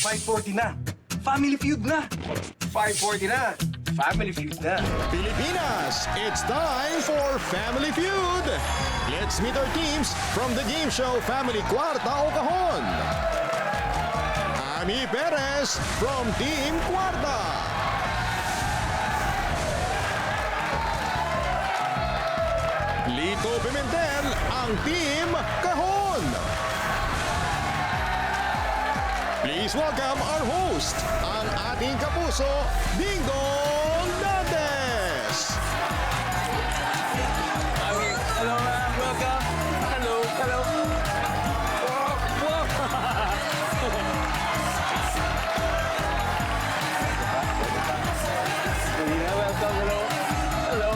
5:40 na. Family Feud na. 5:40 na. Family Feud na. Pilipinas, it's time for Family Feud. Let's meet our teams from the game show Family Kwarta o Kahon. Ami Perez from Team Kwarta. Lito Pimentel ang Team Kahon. Please welcome our host, ang ating kapuso, Dingdong Dantes. Hello, welcome. Hello, hello. Welcome, hello. Hello.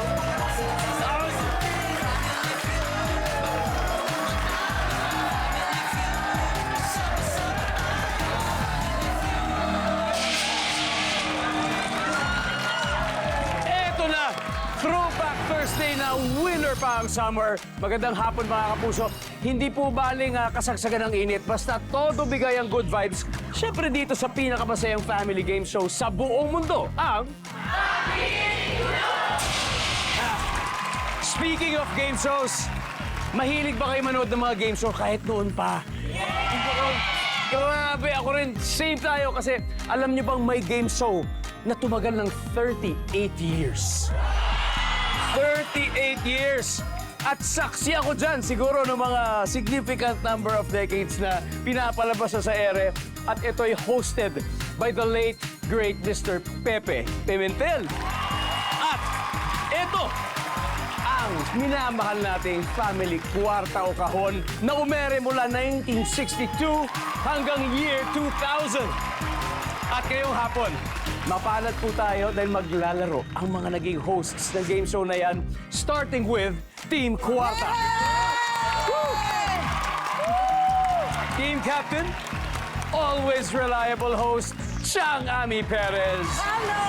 Eto na! Throwback Thursday na winner pa ang summer. Magandang hapon mga kapuso. Hindi po baling kasagsagan ng init. Basta todo bigay ang good vibes. Siyempre dito sa pinakamasayang family game show sa buong mundo, ang... Speaking of game shows, mahilig ba kayo manood ng mga game show kahit noon pa? Grabe, ako rin. Same tayo kasi alam niyo bang may game show na tumagal ng 38 years. 38 years! At saksi ako dyan, siguro ng mga significant number of decades na pinapalabas sa ere. At ito'y hosted by the late, great Mr. Pepe Pimentel. At ito ang minamahal nating Family Kwarta o Kahon na umere mula 1962 hanggang year 2000. At ngayong hapon, mapalad po tayo dahil maglalaro ang mga naging hosts ng game show na yan, starting with Team Kwarta. Woo! Team Captain, always reliable host, Chang Ami Perez. Hello!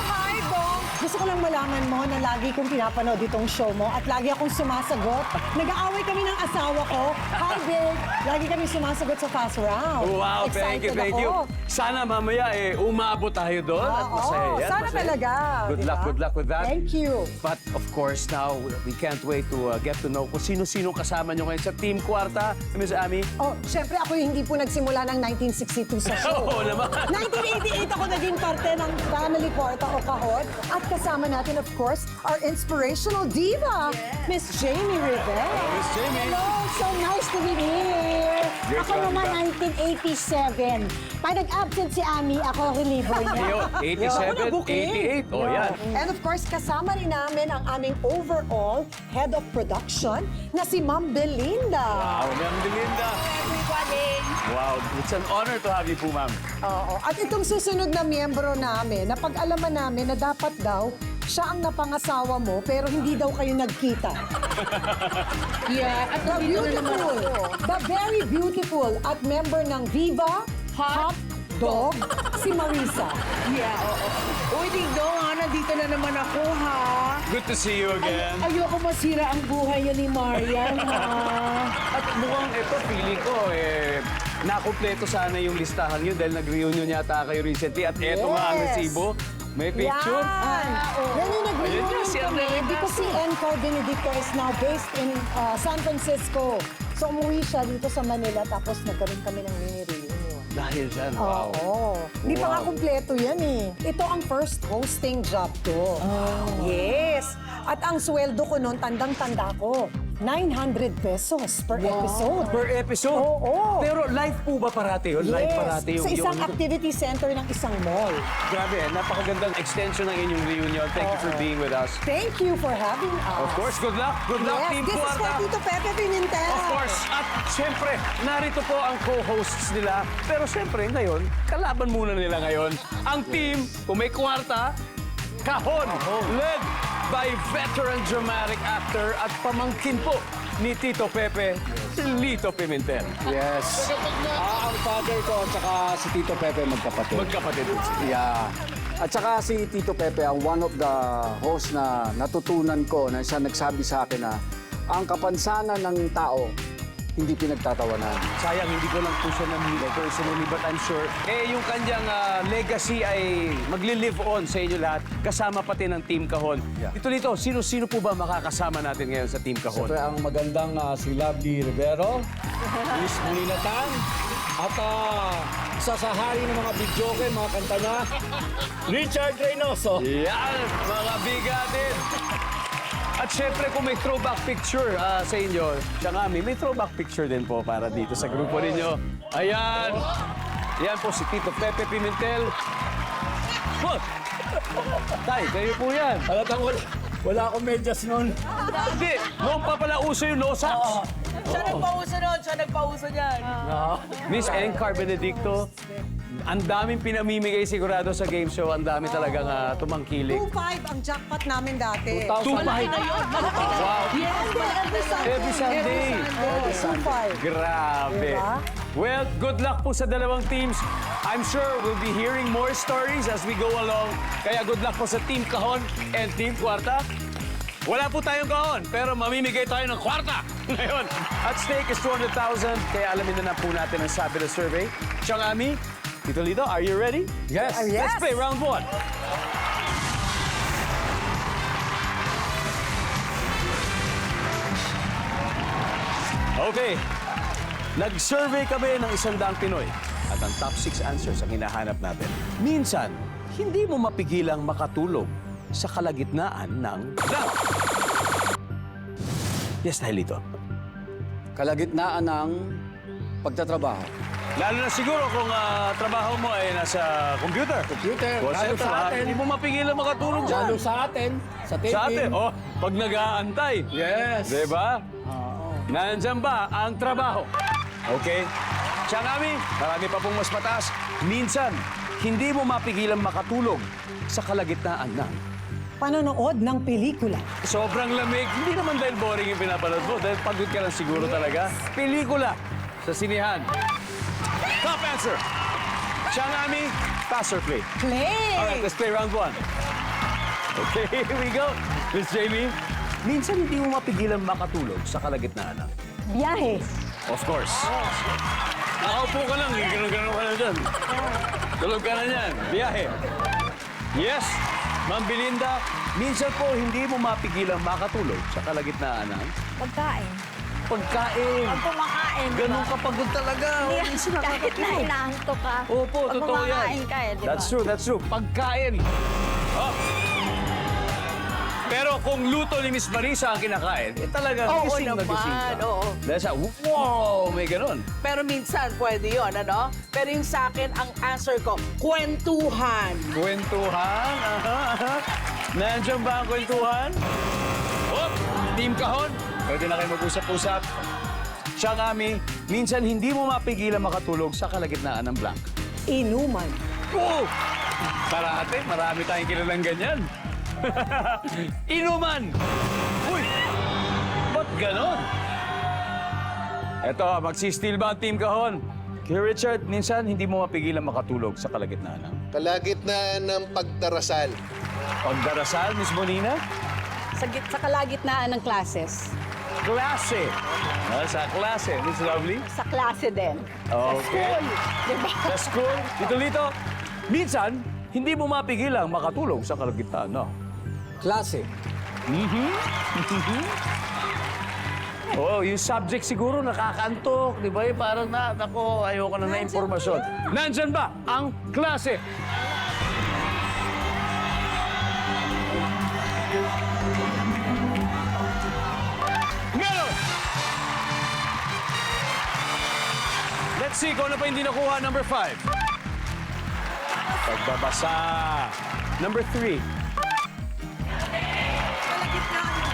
Hi, Dong! Gusto ko lang malaman mo na lagi kong pinapanood itong show mo at lagi akong sumasagot. Nag-aaway kami ng asawa ko. Hi, babe! Lagi kami sumasagot sa fast round. Wow, thank you, Excited thank you. ako. Sana mamaya umabot tayo doon at Oo, masaya yan. sana masaya. talaga. Good diba? luck, good luck with that. Thank you. But of course, now we can't wait to get to know kung sino-sino kasama nyo ngayon sa Team Kwarta. Miss Ami? Oh, syempre ako hindi po nagsimula ng 1962 sa show. Oo naman. 1988 ako naging parte ng Family Kwarta o Kahon. At kasama natin, of course, our inspirational diva, Miss Jamie Rivera. Miss Jamie. Hello, so nice to be here. Great Ako to have naman, you 1987. Pag nag-absent si Ami, ako reliever niya. Yo, 87, 88. Oh, yan. And of course, kasama rin namin ang aming overall head of production na si Ma'am Belinda. Wow, Ma'am Belinda. Everybody. Wow, it's an honor to have you po, ma'am. Oo. At itong susunod na miyembro namin, napag-alaman namin na dapat daw siya ang napangasawa mo pero hindi daw kayo nagkita. Yeah, at The beautiful, the very beautiful at member ng Viva Hot Dog, si Marisa. Yeah, oo. Uy, Dingdong, nandito na naman ako, ha? Good to see you again. Ayoko masira ang buhay niya ni Marian, ha? At mukhang ito, feeling ko, nakumpleto sana yung listahan nyo dahil nag-reunion yata kayo recently. At eto nga ang Yes. resibo. May picture. Yan! Yan yung Ayun nag-reunion yun, si kami Andrea because si Encar Benedicto is now based in San Francisco. So umuwi siya dito sa Manila tapos nagkaroon kami ng mini-reunion. Dahil dyan, wow. Oo. Hindi pa nga Wow. kumpleto yan eh. Ito ang first hosting job ko. Yes. At ang sweldo ko noon, tandang-tanda ko, 900 pesos per episode. Per episode? Oo. Pero live po ba parati yun? Live parati yung... Sa isang activity center ng isang mall. Grabe, napakagandang extension ng inyong reunion. Thank you for being with us. Thank you for having us. Of course, good luck. Good luck, Yes, Team this is for Kwarta. Tito Pepe Pimentel. Of course. At syempre, narito po ang co-hosts nila. Pero syempre, ngayon, kalaban muna nila ngayon. Ang team, kung may kwarta, Kahon. Led by veteran dramatic actor at pamangkin po ni Tito Pepe, si Lito Pimentel. Yes. Ang father ko at saka si Tito Pepe magkapatid. Magkapatid din sila. Yeah. At saka si Tito Pepe ang one of the hosts na natutunan ko na siya nagsabi sa akin na ang kapansanan ng tao hindi pinagtatawanan. Sayang, hindi ko lang po siya na-meet personally, but I'm sure, yung kanyang legacy ay magli-live on sa inyo lahat, kasama pati ng Team Kahon. Yeah. Dito, sino-sino po ba makakasama natin ngayon sa Team Kahon? Siyempre, ang magandang si Lovely Rivero, Luis Mulinatan, at isa sa hari ng mga videoke, mga kanta na, Richard Reynoso. Yan, mga bigatin! At syempre, kung may throwback picture sa inyo, siya nga, may throwback picture din po para dito sa grupo ninyo. Ayan! Yan po si Tito Pepe Pimentel. Oh! Tay, kayo po yan. Halatang wala akong medyas noon. Hindi, noong pa pala uso yung no socks. Siya nagpauso nun, siya nagpauso niyan. Miss Encar Benedicto, ang daming pinamimigay sigurado sa game show. Ang dami talagang tumangkilik. 2.5 ang jackpot namin dati. 2.5. Wow. Yes, every Sunday. Every Sunday. Every Sunday. 2.5. Grabe. Diba? Well, good luck po sa dalawang teams. I'm sure we'll be hearing more stories as we go along. Kaya good luck po sa Team Kahon and Team Kwarta. Wala po tayong kahon, pero mamimigay tayo ng kwarta ngayon. At stake is 200,000, kaya alamin na po natin ang sabi ng survey. Chang Ami, Tito Lito, are you ready? Yes. Let's play round 1. Okay. Nag-survey kami ng 100 Pinoy at ang top 6 answers ang hinahanap natin. Minsan, hindi mo mapigilang makatulog sa kalagitnaan ng blank. Yes, Nahilito. Kalagitnaan ng pagtatrabaho. Lalo na siguro kung trabaho mo ay nasa computer. Computer, O, lalo siyempre, sa atin. hindi mo mapigilan makatulog dyan. Lalo sa atin, sa taping. Sa atin, pag nag-aantay. Yes. Diba? Nandyan ba ang trabaho? Okay. Siya kami, marami pa pong mas mataas. Minsan, hindi mo mapigilan makatulog sa kalagitnaan ng Panonood ng pelikula. sobrang lamig. Hindi naman dahil boring yung pinapanood mo, dahil pagod ka lang siguro talaga. Pelikula sa sinihan. Top answer. Siya kami, pass or play? Play! Alright, let's play round 1. Okay, here we go. Miss Jamie, minsan hindi mo mapigilan makatulog sa kalagitnaan ng Biyahe. Of course. Nakaupo ka lang, ganun-ganun ka na dyan. Tulog ka na yan. Biyahe. Yes, Ma'am Belinda, minsan po hindi mo mapigilang makatulog sa kalagitnaan ng Pagkain. pagkain. Pag kumakain, di Ganun ba? kapagod talaga. Minsan Kahit na inaantok ka. Opo, pag totoo yan. kumakain ka di ba? That's true. Pagkain. Oh. Pero kung luto ni Miss Marisa ang kinakain, talagang Oo gising na gising ka. naman, oo. Dahil sa, wow, may ganun. Pero minsan, pwede yun, ano? Pero yung sa akin, ang answer ko, kwentuhan. Kwentuhan? Aha. Nandiyan ba ang kwentuhan? Oh, Team Kahon, pwede na kayo mag-usap-usap. Siya kami, minsan hindi mo mapigilan makatulog sa kalagitnaan ng blank. Inuman. Oh! Parate, marami tayong kilalang ganyan. Inuman! Uy! Ba't ganon? Eto, magsistil ba ang Team Kahon? Kaya Richard, minsan hindi mo mapigilan makatulog sa kalagitnaan ng Kalagitnaan ng pagdarasal. pagdarasal, Miss Bonina? Sa kalagitnaan ng classes. Klase. Sa klase, Miss Lovely? Sa klase din. Okay. Di ba? Sa school, Lito, minsan, hindi mo mapigilang makatulog sa kalagitnaan, no? Klase. Oh, yung subject siguro nakakaantok, di ba? Parang nako, ayoko na impormasyon. Nandyan ba ang klase? Meron! Let's see kung ano pa hindi nakuha. Number 5. Pagbabasa. Number 3.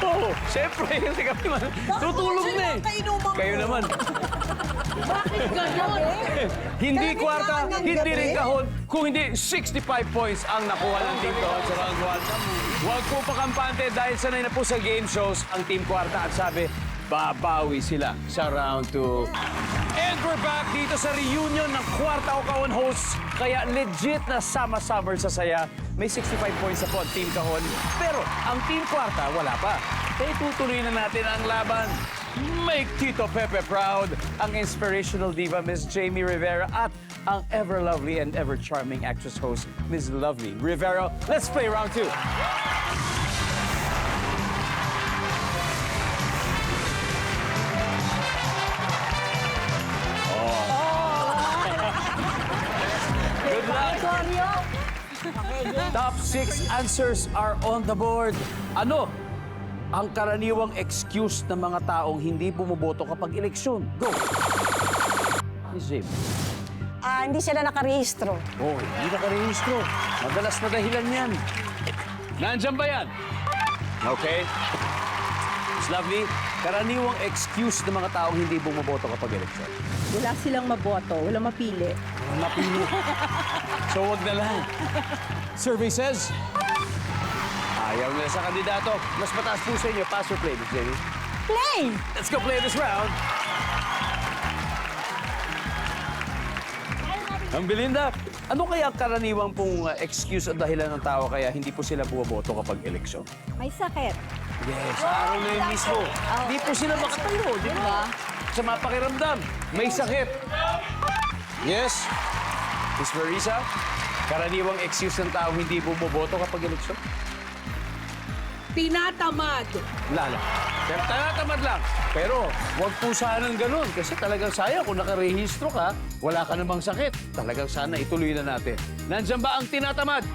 Oo, siyempre. Kasi kami man. Tutulog na eh. Kayo naman. Bakit gano'n? Hindi Kalagitnaan kwarta, ng hindi gabi. rin kahon. Kung hindi, 65 points ang nakuha ng Team Kahon sa round 1. Huwag po pakampante dahil sanay na po sa game shows ang Team Kwarta at sabi, babawi sila sa round 2. And we're back dito sa reunion ng Kwarta o Kahon hosts. Kaya legit na sama-sama sa saya. May 65 points na po ang Team Kahon. Pero ang Team Kwarta, wala pa. Kaya tutuloy na natin ang laban. Make Tito Pepe proud, ang inspirational diva Miss Jamie Rivera at ang ever-lovely and ever-charming actress host Miss Lovely Rivera. Let's play round 2. Good luck! Top 6 answers are on the board. Ano ang karaniwang excuse ng mga taong hindi bumoboto kapag eleksyon? Go! Miss Jim. Hindi sila nakarehistro. Oh, hindi nakarehistro. Madalas na dahilan yan. Nandyan ba yan? Okay. Miss Lovely, karaniwang excuse ng mga taong hindi bumoboto kapag eleksyon. Wala silang maboto, wala mapili. Mapili. So, wag na lang. Survey says, ayaw nila sa kandidato. Mas mataas po sa inyo. Pass or play, Miss Jenny? Play! Let's go play this round. Ang Belinda, ano kaya ang karaniwang pong excuse at dahilan ng tao kaya hindi po sila bumoboto kapag eleksyon? May sakit. Yes, sa araw na yun mismo. Hindi po sila makatayo, di ba? Sa mapakiramdam, may sakit. Yes, Miss Marisa, karaniwang excuse ng tao hindi bumoboto kapag eleksyon? Tinatamad. Lala. Tinatamad lang. Pero wag po sanang ganun kasi talagang sayang kung nakarehistro ka, wala ka namang sakit. Talagang sana ituloy na natin. Nandyan ba ang tinatamad?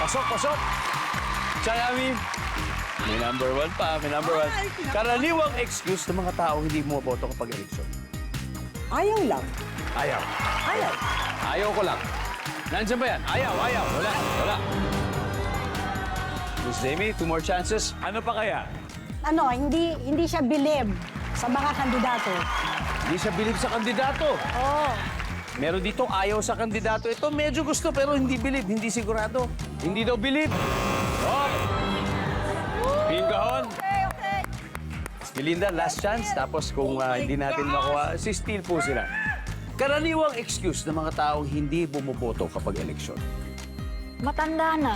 Pasok, pasok. Chayami. May number 1 pa, may number 1. Karaniwang excuse ng mga tao hindi bumoboto kapag eleksyon. Ayaw lang. Ayaw. Ayaw. Ayaw ko lang. Nandyan ba yan? Ayaw, ayaw. Wala, wala. Miss Jamie, 2 more chances. Ano pa kaya? Hindi siya bilib sa mga kandidato. Hindi siya bilib sa kandidato. Oo. Meron dito ayaw sa kandidato. Ito medyo gusto pero hindi bilib, hindi sigurado. Hindi daw bilib. Oh. Team Kahon. Okay. Belinda, last chance. Tapos kung hindi natin makuha, si Steele po sila. Karaniwang excuse ng mga taong hindi bumoboto kapag eleksyon. Matanda na.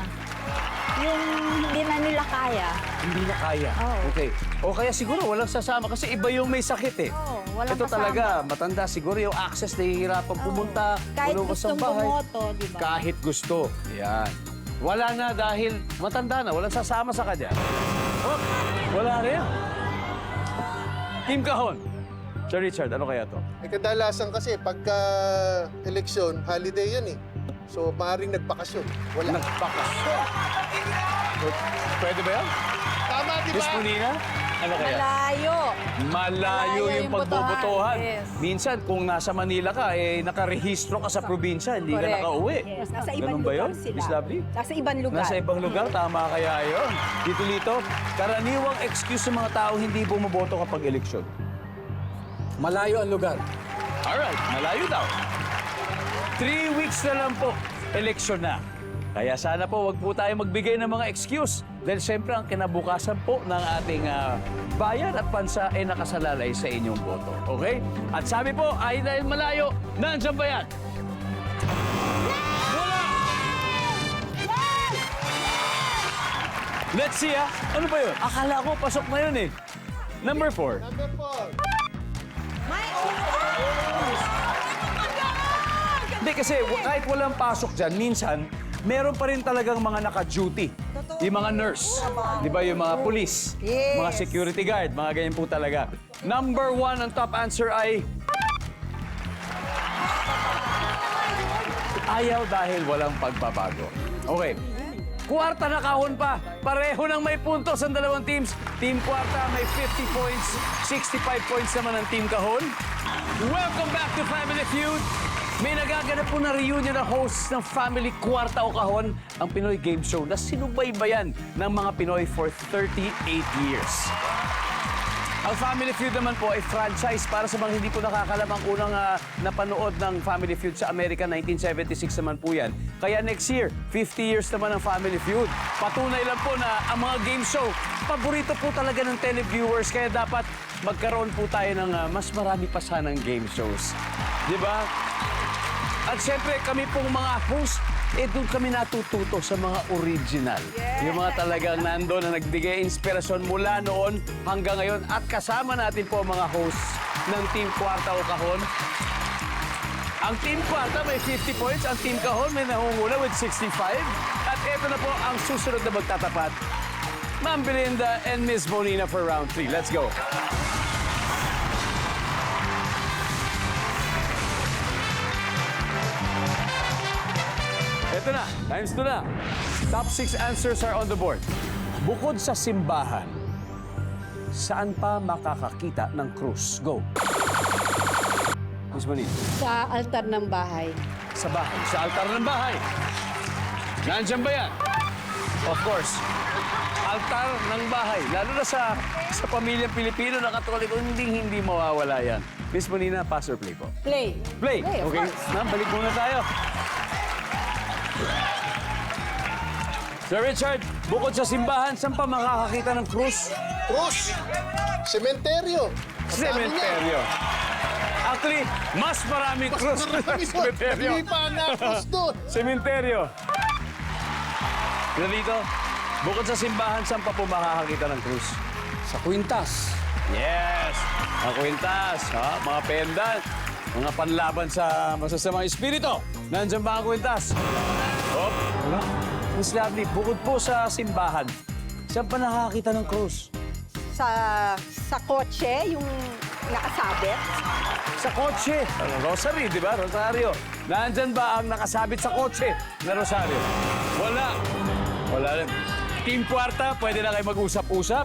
Yung hindi na nila kaya. Hindi na kaya. Oo. Okay. O kaya siguro walang sasama kasi iba yung may sakit eh. Oo, walang Ito kasama. talaga, matanda siguro yung access, nahihirapan pumunta. Kahit walang gustong kasambahay. bumoto, di ba? Kahit gusto. Yan. Wala na dahil matanda na, walang sasama sa kanya. Oh, wala rin. Team Kahon. Sir Richard, ano kaya to? Kadalasan kasi pagka eleksyon, holiday yan eh. So, maaaring nagpakasyon. Wala. Nagpakasyon. Pwede ba yan? Tama, di Miss ba? Munina? Ano kaya? Malayo. Malayo yung yung pagbobotohan. botohan, yes. Minsan, kung nasa Manila ka, nakarehistro ka sa probinsya, hindi ka Correct. nakauwi. Yes, nasa ibang Ganun ba yun, lugar sila. Miss Lovely? Nasa ibang lugar. Nasa ibang lugar, tama kaya yun. Dito, Lito, karaniwang excuse ng mga tao hindi bumoboto kapag eleksyon. Malayo ang lugar. Alright, malayo daw. 3 weeks na lang po, eleksyon na. Kaya sana po, wag po tayo magbigay ng mga excuse. Dahil siyempre, ang kinabukasan po ng ating bayan at bansa ay nakasalalay sa inyong boto. Okay? At sabi po, ay dahil malayo, nandiyan ba yan? Wala! Let's see, ha? Ano ba yun? Akala ko, pasok na yun, eh. Number 4. Number 4. Hindi kasi kahit walang pasok dyan, minsan, meron pa rin talagang mga naka-duty. Yung mga nurse, di ba yung mga police, mga security guard, mga ganyan po talaga. Number 1 ang top answer ay... Ayaw dahil walang pagbabago. Okay. Kwarta na kahon pa. Pareho nang may puntos ang dalawang teams. Team Kwarta may 50 points, 65 points naman ang Team Kahon. Welcome back to Family Feud. May nagaganap po na reunion ng hosts ng Family Kwarta o Kahon, ang Pinoy game show na sinubaybayan ng mga Pinoy for 38 years. Ang Family Feud naman po ay franchise para sa mga hindi po nakakalam ang unang napanood ng Family Feud sa Amerika, 1976 naman po yan. Kaya next year, 50 years naman ang Family Feud. Patunay lang po na ang mga game show, paborito po talaga ng televiewers. Kaya dapat magkaroon po tayo ng mas marami pa sanang game shows. Di ba? At syempre, kami pong mga host, doon kami natututo sa mga original. Yung mga talagang nando na nagbigay inspirasyon mula noon hanggang ngayon. At kasama natin po mga hosts ng Team Kwarta o Kahon. Ang Team Kwarta may 50 points, ang Team Kahon may nangunguna with 65. At ito na po ang susunod na magtatapat. Ma'am Belinda and Miss Bonina for round 3. Let's go. Ito na, times 2 na. Top 6 answers are on the board. Bukod sa simbahan, saan pa makakakita ng krus? Go. Miss Bonita. Sa altar ng bahay. Sa bahay, sa altar ng bahay. Nandiyan ba yan? Of course. Altar ng bahay. Lalo na sa pamilyang Pilipino na Katoliko, hindi mawawala yan. Miss Bonina, pass or play po? Play. Play. Play, of Okay. course. Ma'am, balik muna tayo. Sir Richard, bukod sa simbahan, saan pa makakakita ng krus? Cruz! Sementeryo! Ang dami niya. Sementeryo. Actually, mas maraming krus sa Marami doon. sementeryo. Hindi pa na cruz doon. Sementeryo. Dito, bukod sa simbahan, saan pa po makakakita ng krus? Sa kwintas. Yes! Mga kwintas, ha? Mga pendant, mga panlaban sa masasamang espiritu. Nandiyan ba ang kwintas? Oh, wala. Miss Lovely, bukod po sa simbahan, saan pa nakakakita ng krus? Sa kotse, yung nakasabit. Sa kotse. Rosary, di ba? Rosario. Nandyan ba ang nakasabit sa kotse na rosaryo? Wala. Wala rin. Team Kwarta, pwede na kayo mag-usap-usap.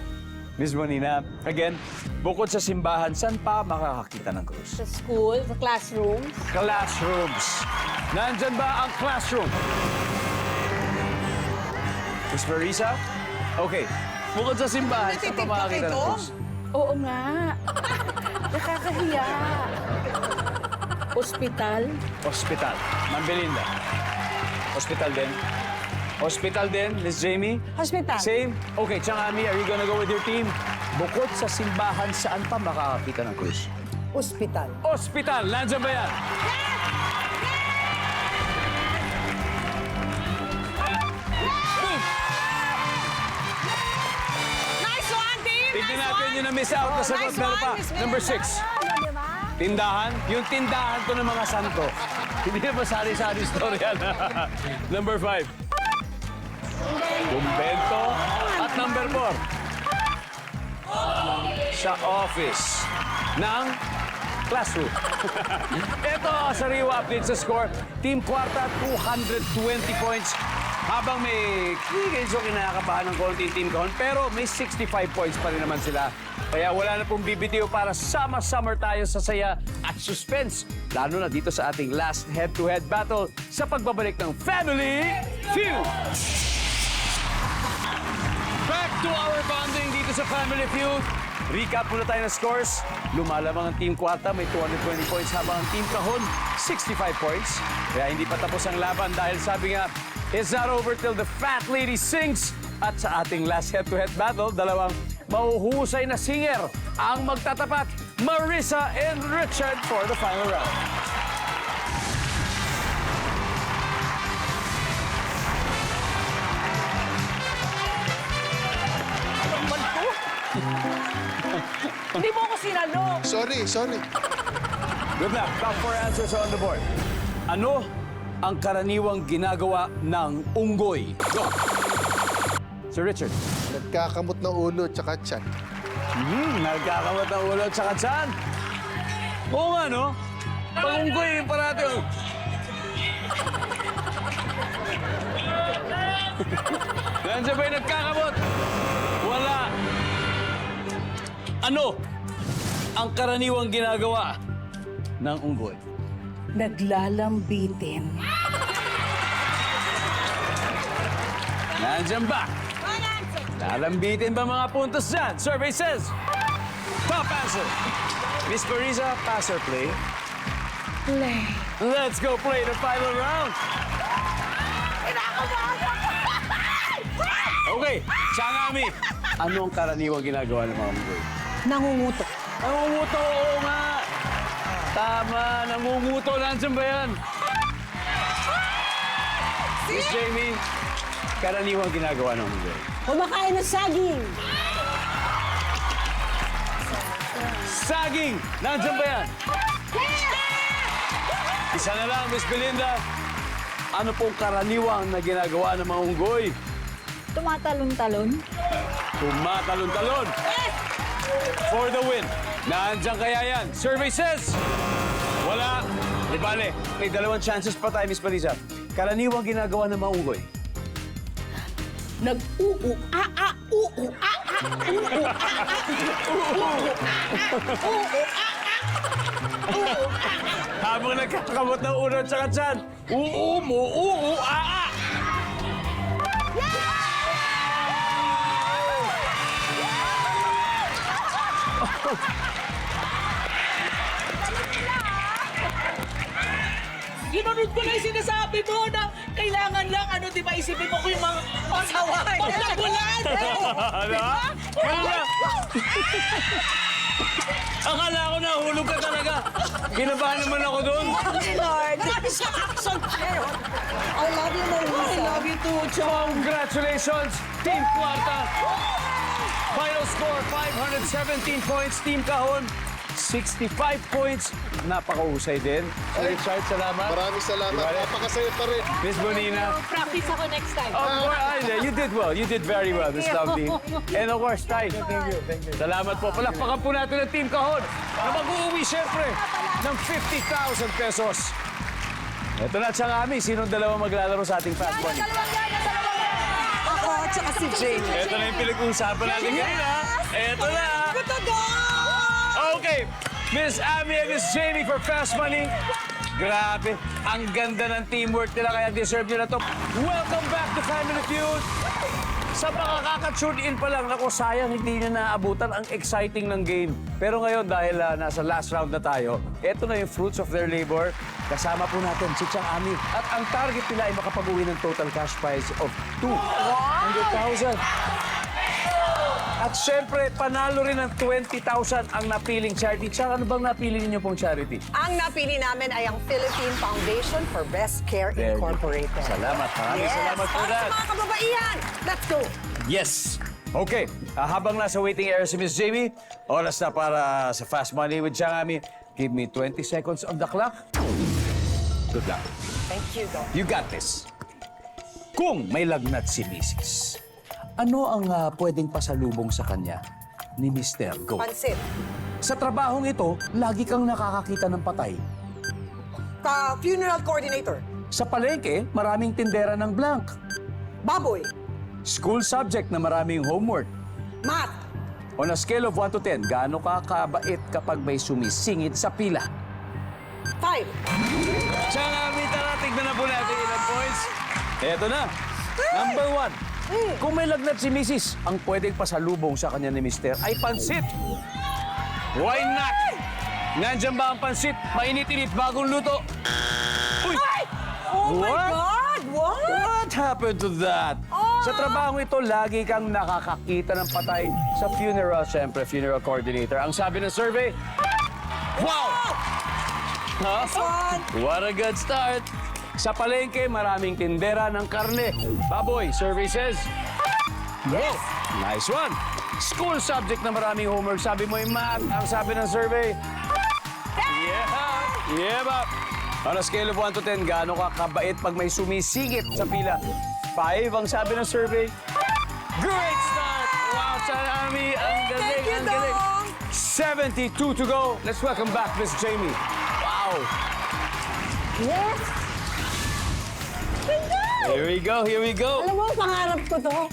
Miss Bonina, again, bukod sa simbahan, saan pa makakakita ng krus? Sa school, sa classrooms. Classrooms. Nandyan ba ang classroom? Miss Marisa? Okay. Bukod sa simbahan, saan pa makakakita ng krus? Oo nga. Nakakahiya. Hospital. Hospital. Ma'am Belinda. Hospital din. Hospital din, Miss Jamie. Hospital. Same. Okay, Changami, are you gonna go with your team? Bukod sa simbahan, saan pa makakakita ng krus? Hospital. Hospital. Nandiyan ba yan? Nice one, team! Tignan natin yung na-miss out na sagot. nice Meron pa. one, Miss Number 6. Tindahan. Yung tindahan to ng mga santo. Hindi na masari-sari storya na. Number 5. Kumbento. At number 4. Sa office ng classroom. Ito ang sariwa update sa score. Team Kwarta, 220 points. Habang may so kinakabahan ng konti Team Kahon, pero may 65 points pa rin naman sila. Kaya wala na pong bibitiw para sama-summer tayo sa saya at suspense. Lalo na dito sa ating last head-to-head battle sa pagbabalik ng Family Feud. Back to our bonding dito sa Family Feud. Recap muna tayo ng scores. Lumalamang ang Team Kwarta, may 220 points, habang ang Team Kahon, 65 points. Kaya hindi pa tapos ang laban dahil sabi nga, it's not over till the fat lady sings. At sa ating last head-to-head battle, dalawang mahuhusay na singer ang magtatapat, Marissa and Richard, for the final round. Hindi mo ako sinalo. Sorry. Good luck. Top 4 answers are on the board. Ano ang karaniwang ginagawa ng unggoy? Go! Sir Richard. Nagkakamot ng ulo tsaka tiyan. Nagkakamot ng ulo at saka tiyan. Oo nga, no? Pag unggoy, parati. Nandiyan ba yung nagkakamot? Wala. Ano ang karaniwang ginagawa ng unggoy? Naglalambitin. Nandiyan ba? Lalambitin ba mga puntos dyan? Survey says, top answer. Miss Marisa, pass or play? Play. Let's go play the final round. Okay, Changami. Ano ang karaniwang ginagawa ng mga unggoy? Nangunguto. Nangunguto, oo nga. Tama, nangunguto. Nandiyan ba yan? Miss Jamie, karaniwang ginagawa ng unggoy. Kumakain ng saging. Saging! Nandiyan ba yan? Isa na lang, Miss Belinda. Ano pong karaniwang na ginagawa ng mga unggoy? Tumatalon-talon. Tumatalon-talon. For the win. Nandiyan kaya yan? Survey says, wala. Di bale, may dalawang chances pa tayo, Miss Marisa. Karaniwang ginagawa ng mga unggoy. Nag-uu-a-a, uu-a-a, Habang nagkakamot ng ulo at saka tiyan. Aa! Ginunod ko lang yung sinasabi mo na kailangan lang, di ba, isipin mo ko yung mga pasaway. Pagkabulan! Ano? Wala! Akala ko nahulog ka talaga. Kinabahan naman ako doon. Lord! Grabe sa action! I love you, Marisa. I love you too, Chong! Congratulations, Team Kwarta. Final score, 517 points. Team Kahon, 65 points. Napakahusay din. So, Richard, salamat. Maraming salamat. Diba? Napakasaya pa rin. Miss Bonina. Practice ako next time. Of course, you did well. You did very well, Miss Lovely. And of course, Tay. Thank you. Salamat po. Palakpakan po natin ang Team Kahon na mag-uuwi, syempre, ng 50,000 pesos. Ito na sa kami. Sinong dalawa maglalaro sa ating Fast Money? Ako at saka si Jamie. Ito na yung pinag-uusapan natin kanina. Ito na. Okay. Miss Abby and Miss Jamie for Fast Money. Grabe. Ang ganda ng teamwork nila kaya deserve nyo na to. Welcome back to Family Feud. Sa makakaka-tune in pa lang, ako sayang hindi nyo naabutan ang exciting ng game. Pero ngayon dahil nasa last round na tayo, eto na yung fruits of their labor. Kasama po natin si Chang Ami. At ang target nila ay makapag-uwi ng total cash prize of 200,000. At syempre, panalo rin ng 20,000 ang napiling charity. Chang, ano bang napili ninyo pong charity? Ang napili namin ay ang Philippine Foundation for Breast Care There you go. Incorporated. Salamat. Maraming salamat for Para that. sa mga kababaihan, let's go! Yes. Okay. Habang nasa waiting area si Miss Jamie, oras na para sa Fast Money with Chang Ami. Give me 20 seconds on the clock. Good luck. Thank you, Doc. You got this. Kung may lagnat si Mrs., ano ang pwedeng pasalubong sa kanya ni Mr. Go? Pansit. Sa trabahong ito, lagi kang nakakakita ng patay. Funeral coordinator. Sa palengke, maraming tindera ng blank. Baboy. School subject na maraming homework. Math. On a scale of 1 to 10, gaano ka kabait kapag may sumisingit sa pila? 5. Chang Ami, tara, tignan na po natin ilang points. Eto na. Number 1. Kung may lagnat si Mrs., ang pwedeng pasalubong sa kanya ni Mister ay pansit. Why not? Nandyan ba ang pansit? Mainit-init, bagong luto. Uy! Oh my What? God! What? What happened to that? Sa trabaho ito, lagi kang nakakakita ng patay sa funeral. Siyempre, funeral coordinator. Ang sabi ng survey, wow! Huh? What a good start! Sa palengke, maraming tindera ng karne. Baboy, survey says. Yes! Nice one! School subject na maraming homework. Sabi mo yung math. Ang sabi ng survey. Yeah! Yeah, ba? On a scale of 1 to 10, gaano ka kabait pag may sumisigit sa pila? 5 ang sabi ng survey. Great start! Wow, Chang Ami! Ang galing, ang galing. 72 to go. Let's welcome back Miss Jamie. Wow! Yes! Here we go, here we go. Alam mo, pangarap ko to.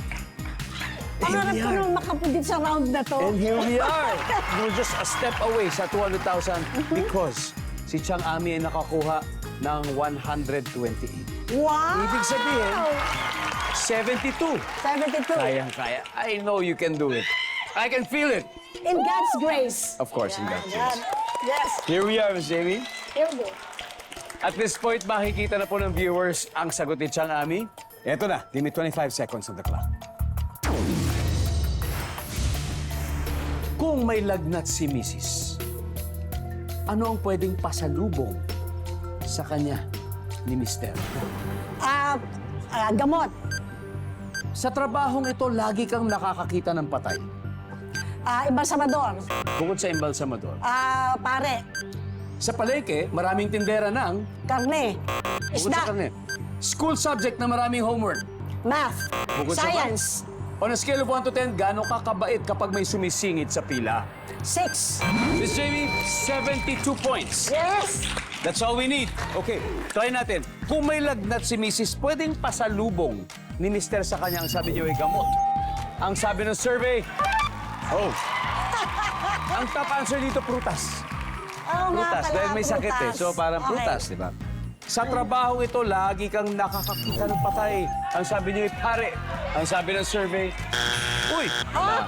Pangarap ko nung makapundit sa round na to. And here we are. We're just a step away sa 200,000 because si Chang Ami ay nakakuha ng 128. Wow! Ibig sabihin, 72. 72. Kayang-kaya. I know you can do it. I can feel it. In God's grace. Of course, in God's Yan. grace. Yes. Here we are, Miss Jamie. Here we go. At this point, makikita na po ng viewers ang sagot ni Chang Ami. Eto na, give me 25 seconds on the clock. Kung may lagnat si Mrs., ano ang pwedeng pasalubong sa kanya ni Mr. Gamot. Sa trabahong ito, lagi kang nakakakita ng patay. Embalsamador. Bukod sa embalsamador. Pare. Sa palengke, maraming tindera ng Karne. bukod sa Isda. karne. School subject na maraming homework. Math. Bukod sa Science. On a scale of 1 to 10, gaano ka kabait kapag may sumisingit sa pila? 6. Miss Jamie, 72 points. Yes! That's all we need. Okay, try natin. Kung may lagnat si Mrs., pwedeng pasalubong ni Mr. sa kanya ang sabi niyo ay gamot. Ang sabi ng survey, ang top answer dito, prutas. Oo nga Prutas, pala, dahil may sakit eh. prutas. So parang Okay. prutas, di ba? Sa trabaho ito, lagi kang nakakakita ng patay. Ang sabi niyo ay pare. Ang sabi ng survey, uy! wala.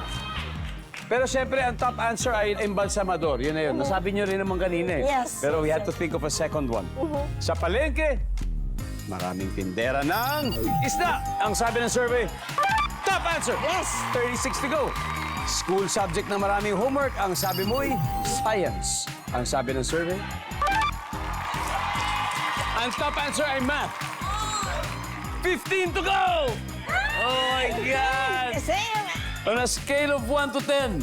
Pero siyempre, ang top answer ay embalsamador. Yun na yun. Nasabi niyo rin naman kanina eh. Yes. Pero we had to think of a second one. Sa palengke, maraming tindera ng isda. Ang sabi ng survey, top answer. Yes. 36 to go. School subject na maraming homework. Ang sabi mo ay science. Ang sabi ng survey, ang top answer ay math. 15 to go! Oh my God! On a scale of 1 to 10,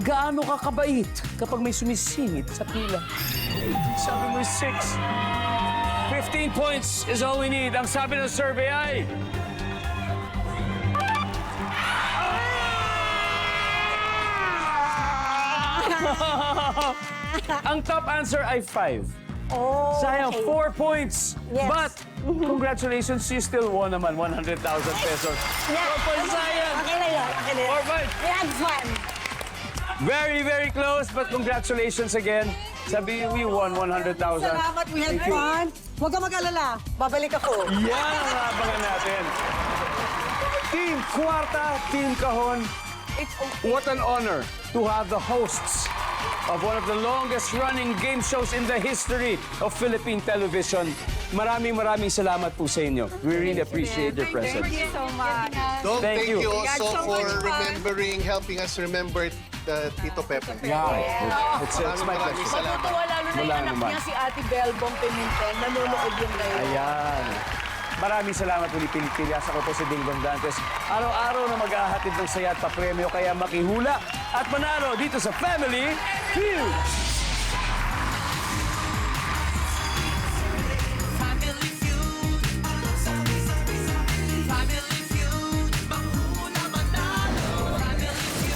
gaano ka kabait kapag may sumisingit sa pila? Sabi mo 6. 15 points is all we need. Ang sabi ng survey ay... Ang top answer ay 5. Oh, Sayang, okay. 4 points. Yes. But, congratulations, you still won naman 100,000 pesos. Yeah. 4 points, sayang. Okay na yun. Okay na yun. 4 points. We had fun. Very, very close, but congratulations again. Sabi we won 100,000. Salamat, we had fun. Huwag ka mag-alala. Babalik ako. Yan ang abangan natin. Team Kwarta, Team Kahon. What an honor to have the hosts of one of the longest-running game shows in the history of Philippine television. Maraming salamat po sa inyo. We really appreciate your presence. Thank you so much. Dong, Thank thank you. you We had also so for much fun. remembering, helping us remember Tito Pepe. Yeah. It's my Maraming pleasure. salamat. Matutuwa lalo na yung Wala anak naman. niya si Ate Belbong Pimentel. Nanonood yun ngayon. Ayan. Maraming salamat po ni Pilipinas. Ako po si Dingdong Dantes. Araw-araw na mag-ahatid ng saya at papremyo, kaya makihula at manalo dito sa Family Feud.